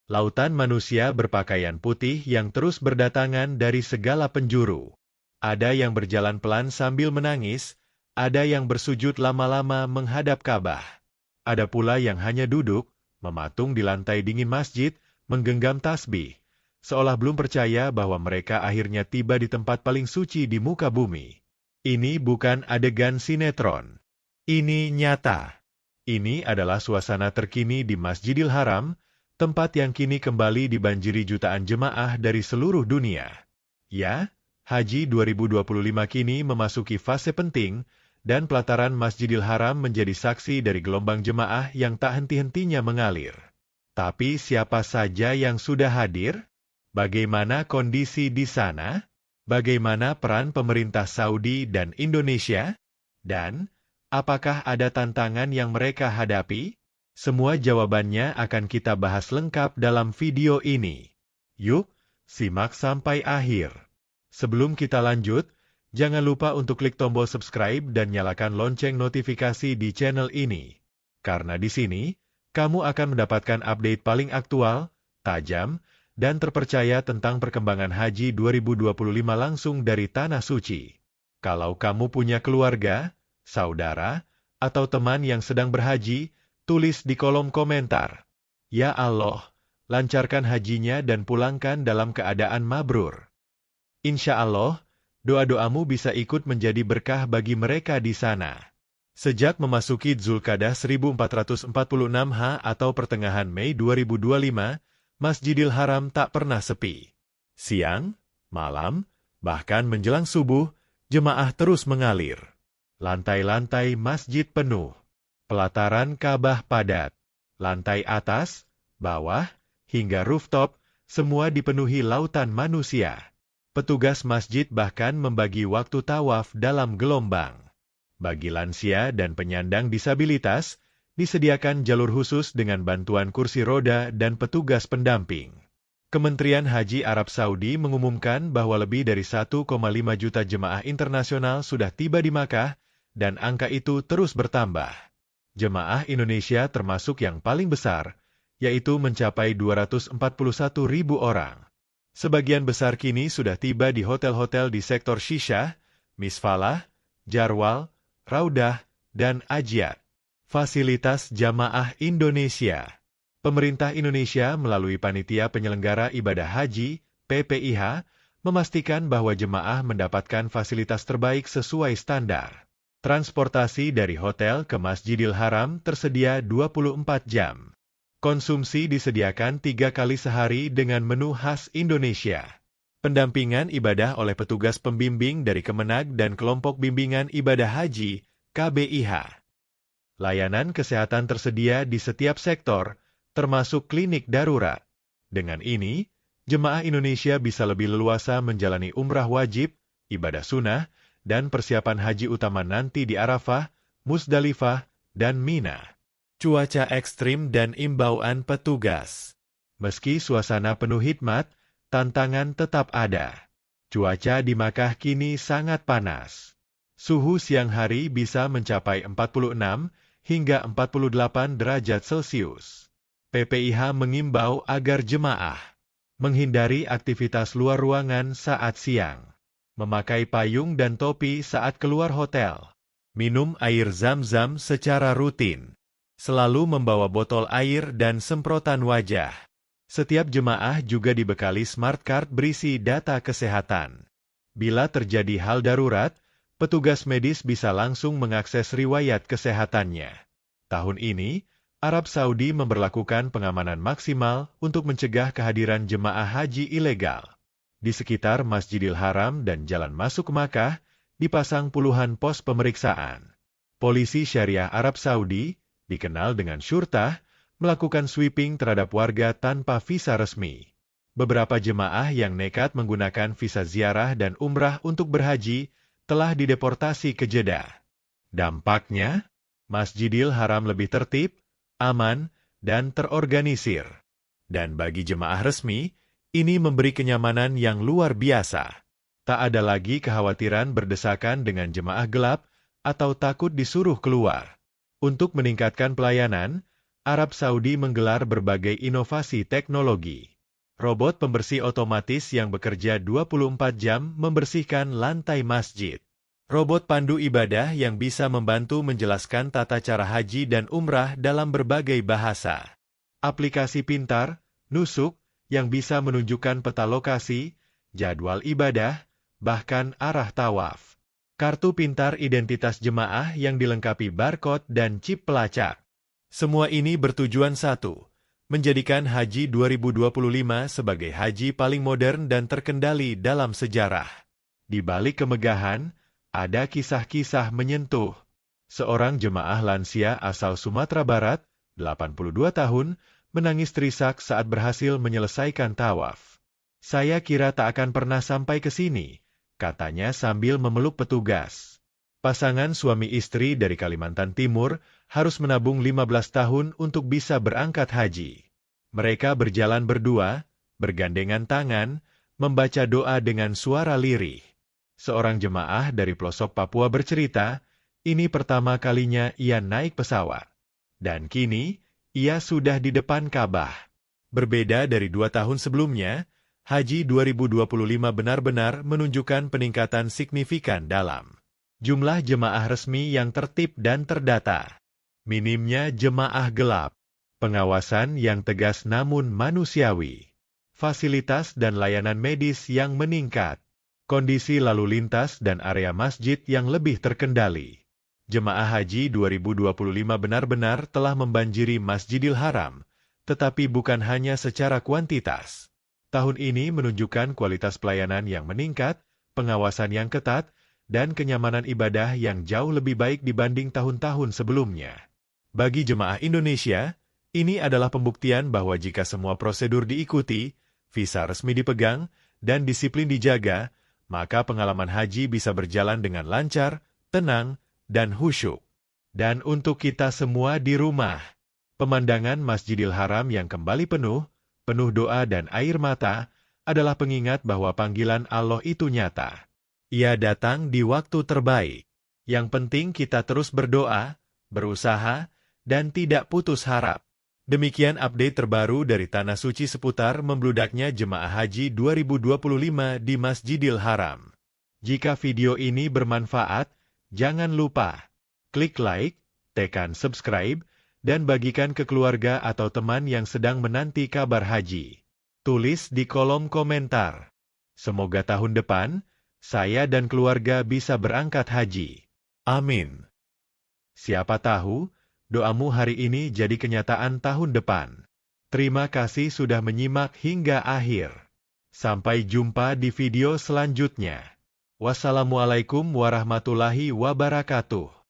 Lautan manusia berpakaian putih yang terus berdatangan dari segala penjuru. Ada yang berjalan pelan sambil menangis, ada yang bersujud lama-lama menghadap Ka'bah. Ada pula yang hanya duduk, mematung di lantai dingin masjid, menggenggam tasbih, seolah belum percaya bahwa mereka akhirnya tiba di tempat paling suci di muka bumi. Ini bukan adegan sinetron. Ini nyata. Ini adalah suasana terkini di Masjidil Haram, tempat yang kini kembali dibanjiri jutaan jemaah dari seluruh dunia. Ya, Haji 2025 kini memasuki fase penting, dan pelataran Masjidil Haram menjadi saksi dari gelombang jemaah yang tak henti-hentinya mengalir. Tapi siapa saja yang sudah hadir? Bagaimana kondisi di sana? Bagaimana peran pemerintah Saudi dan Indonesia? Dan, apakah ada tantangan yang mereka hadapi? Semua jawabannya akan kita bahas lengkap dalam video ini. Yuk, simak sampai akhir. Sebelum kita lanjut, jangan lupa untuk klik tombol subscribe dan nyalakan lonceng notifikasi di channel ini. Karena di sini, kamu akan mendapatkan update paling aktual, tajam, dan terpercaya tentang perkembangan Haji 2025 langsung dari Tanah Suci. Kalau kamu punya keluarga, saudara, atau teman yang sedang berhaji, tulis di kolom komentar. Ya Allah, lancarkan hajinya dan pulangkan dalam keadaan mabrur. Insya Allah, doa-doamu bisa ikut menjadi berkah bagi mereka di sana. Sejak memasuki Dzulqa'dah 1446 H atau pertengahan Mei 2025, Masjidil Haram tak pernah sepi. Siang, malam, bahkan menjelang subuh, jemaah terus mengalir. Lantai-lantai masjid penuh. Pelataran Ka'bah padat. Lantai atas, bawah, hingga rooftop, semua dipenuhi lautan manusia. Petugas masjid bahkan membagi waktu tawaf dalam gelombang. Bagi lansia dan penyandang disabilitas, disediakan jalur khusus dengan bantuan kursi roda dan petugas pendamping. Kementerian Haji Arab Saudi mengumumkan bahwa lebih dari 1,5 juta jemaah internasional sudah tiba di Makkah, dan angka itu terus bertambah. Jemaah Indonesia termasuk yang paling besar, yaitu mencapai 241.000 orang. Sebagian besar kini sudah tiba di hotel-hotel di sektor Shisha, Misfalah, Jarwal, Raudah, dan Ajiat. Fasilitas Jamaah Indonesia. Pemerintah Indonesia melalui Panitia Penyelenggara Ibadah Haji, PPIH, memastikan bahwa jemaah mendapatkan fasilitas terbaik sesuai standar. Transportasi dari hotel ke Masjidil Haram tersedia 24 jam. Konsumsi disediakan 3 kali sehari dengan menu khas Indonesia. Pendampingan ibadah oleh petugas pembimbing dari Kemenag dan Kelompok Bimbingan Ibadah Haji, KBIH. Layanan kesehatan tersedia di setiap sektor, termasuk klinik darurat. Dengan ini, jemaah Indonesia bisa lebih leluasa menjalani umrah wajib, ibadah sunnah, dan persiapan haji utama nanti di Arafah, Musdalifah, dan Mina. Cuaca ekstrim dan imbauan petugas. Meski suasana penuh hikmat, tantangan tetap ada. Cuaca di Makkah kini sangat panas. Suhu siang hari bisa mencapai 46 hingga 48 derajat Celcius. PPIH mengimbau agar jemaah menghindari aktivitas luar ruangan saat siang. Memakai payung dan topi saat keluar hotel. Minum air zam-zam secara rutin. Selalu membawa botol air dan semprotan wajah. Setiap jemaah juga dibekali smart card berisi data kesehatan. Bila terjadi hal darurat, petugas medis bisa langsung mengakses riwayat kesehatannya. Tahun ini, Arab Saudi memberlakukan pengamanan maksimal untuk mencegah kehadiran jemaah haji ilegal. Di sekitar Masjidil Haram dan jalan masuk ke Makkah, dipasang puluhan pos pemeriksaan. Polisi Syariah Arab Saudi, dikenal dengan Syurtah, melakukan sweeping terhadap warga tanpa visa resmi. Beberapa jemaah yang nekat menggunakan visa ziarah dan umrah untuk berhaji telah dideportasi ke Jeddah. Dampaknya, Masjidil Haram lebih tertib, aman, dan terorganisir. Dan bagi jemaah resmi, ini memberi kenyamanan yang luar biasa. Tak ada lagi kekhawatiran berdesakan dengan jemaah gelap atau takut disuruh keluar. Untuk meningkatkan pelayanan, Arab Saudi menggelar berbagai inovasi teknologi. Robot pembersih otomatis yang bekerja 24 jam membersihkan lantai masjid. Robot pandu ibadah yang bisa membantu menjelaskan tata cara haji dan umrah dalam berbagai bahasa. Aplikasi pintar, Nusuk, yang bisa menunjukkan peta lokasi, jadwal ibadah, bahkan arah tawaf. Kartu pintar identitas jemaah yang dilengkapi barcode dan chip pelacak. Semua ini bertujuan satu, menjadikan Haji 2025 sebagai haji paling modern dan terkendali dalam sejarah. Di balik kemegahan, ada kisah-kisah menyentuh. Seorang jemaah lansia asal Sumatera Barat, 82 tahun, menangis terisak saat berhasil menyelesaikan tawaf. "Saya kira tak akan pernah sampai ke sini," katanya sambil memeluk petugas. Pasangan suami istri dari Kalimantan Timur harus menabung 15 tahun untuk bisa berangkat haji. Mereka berjalan berdua, bergandengan tangan, membaca doa dengan suara lirih. Seorang jemaah dari pelosok Papua bercerita, ini pertama kalinya ia naik pesawat. Dan kini, ia sudah di depan Ka'bah. Berbeda dari 2 tahun sebelumnya, Haji 2025 benar-benar menunjukkan peningkatan signifikan dalam jumlah jemaah resmi yang tertib dan terdata. Minimnya jemaah gelap, pengawasan yang tegas namun manusiawi, fasilitas dan layanan medis yang meningkat, kondisi lalu lintas dan area masjid yang lebih terkendali. Jemaah Haji 2025 benar-benar telah membanjiri Masjidil Haram, tetapi bukan hanya secara kuantitas. Tahun ini menunjukkan kualitas pelayanan yang meningkat, pengawasan yang ketat, dan kenyamanan ibadah yang jauh lebih baik dibanding tahun-tahun sebelumnya. Bagi jemaah Indonesia, ini adalah pembuktian bahwa jika semua prosedur diikuti, visa resmi dipegang, dan disiplin dijaga, maka pengalaman haji bisa berjalan dengan lancar, tenang, dan khusyuk. Dan untuk kita semua di rumah, pemandangan Masjidil Haram yang kembali penuh doa dan air mata, adalah pengingat bahwa panggilan Allah itu nyata. Ia datang di waktu terbaik. Yang penting kita terus berdoa, berusaha, dan tidak putus harap. Demikian update terbaru dari Tanah Suci seputar membludaknya jemaah haji 2025 di Masjidil Haram. Jika video ini bermanfaat, jangan lupa klik like, tekan subscribe, dan bagikan ke keluarga atau teman yang sedang menanti kabar haji. Tulis di kolom komentar. Semoga tahun depan, saya dan keluarga bisa berangkat haji. Amin. Siapa tahu, doamu hari ini jadi kenyataan tahun depan. Terima kasih sudah menyimak hingga akhir. Sampai jumpa di video selanjutnya. Wassalamualaikum warahmatullahi wabarakatuh.